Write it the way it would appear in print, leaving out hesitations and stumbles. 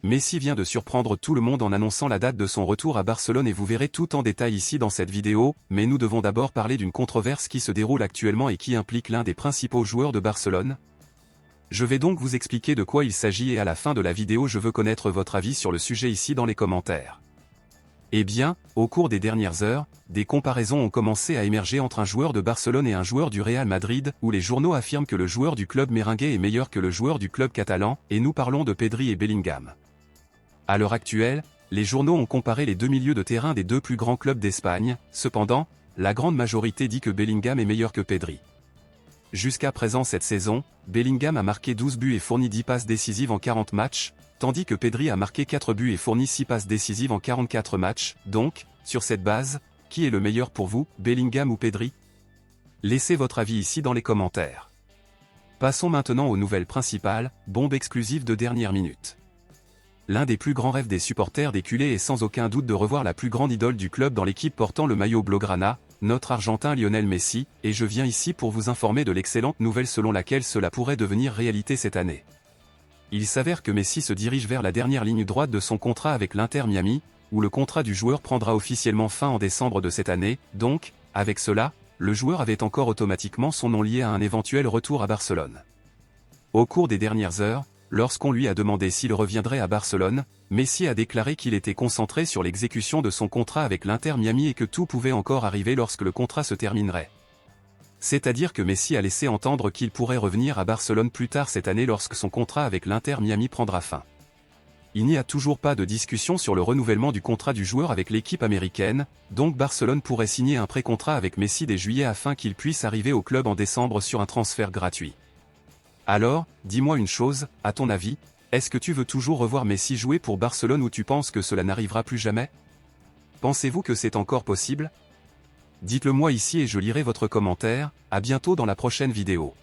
Messi vient de surprendre tout le monde en annonçant la date de son retour à Barcelone et vous verrez tout en détail ici dans cette vidéo, mais nous devons d'abord parler d'une controverse qui se déroule actuellement et qui implique l'un des principaux joueurs de Barcelone. Je vais donc vous expliquer de quoi il s'agit et à la fin de la vidéo je veux connaître votre avis sur le sujet ici dans les commentaires. Eh bien, au cours des dernières heures, des comparaisons ont commencé à émerger entre un joueur de Barcelone et un joueur du Real Madrid, où les journaux affirment que le joueur du club merengue est meilleur que le joueur du club catalan, et nous parlons de Pedri et Bellingham. À l'heure actuelle, les journaux ont comparé les deux milieux de terrain des deux plus grands clubs d'Espagne, cependant, la grande majorité dit que Bellingham est meilleur que Pedri. Jusqu'à présent cette saison, Bellingham a marqué 12 buts et fourni 10 passes décisives en 40 matchs, tandis que Pedri a marqué 4 buts et fourni 6 passes décisives en 44 matchs, donc, sur cette base, qui est le meilleur pour vous, Bellingham ou Pedri? Laissez votre avis ici dans les commentaires. Passons maintenant aux nouvelles principales, bombe exclusive de dernière minute. L'un des plus grands rêves des supporters des culés est sans aucun doute de revoir la plus grande idole du club dans l'équipe portant le maillot blaugrana, notre Argentin Lionel Messi, et je viens ici pour vous informer de l'excellente nouvelle selon laquelle cela pourrait devenir réalité cette année. Il s'avère que Messi se dirige vers la dernière ligne droite de son contrat avec l'Inter Miami, où le contrat du joueur prendra officiellement fin en décembre de cette année, donc, avec cela, le joueur avait encore automatiquement son nom lié à un éventuel retour à Barcelone. Au cours des dernières heures, lorsqu'on lui a demandé s'il reviendrait à Barcelone, Messi a déclaré qu'il était concentré sur l'exécution de son contrat avec l'Inter Miami et que tout pouvait encore arriver lorsque le contrat se terminerait. C'est-à-dire que Messi a laissé entendre qu'il pourrait revenir à Barcelone plus tard cette année lorsque son contrat avec l'Inter Miami prendra fin. Il n'y a toujours pas de discussion sur le renouvellement du contrat du joueur avec l'équipe américaine, donc Barcelone pourrait signer un pré-contrat avec Messi dès juillet afin qu'il puisse arriver au club en décembre sur un transfert gratuit. Alors, dis-moi une chose, à ton avis, est-ce que tu veux toujours revoir Messi jouer pour Barcelone ou tu penses que cela n'arrivera plus jamais? Pensez-vous que c'est encore possible? Dites-le moi ici et je lirai votre commentaire, à bientôt dans la prochaine vidéo.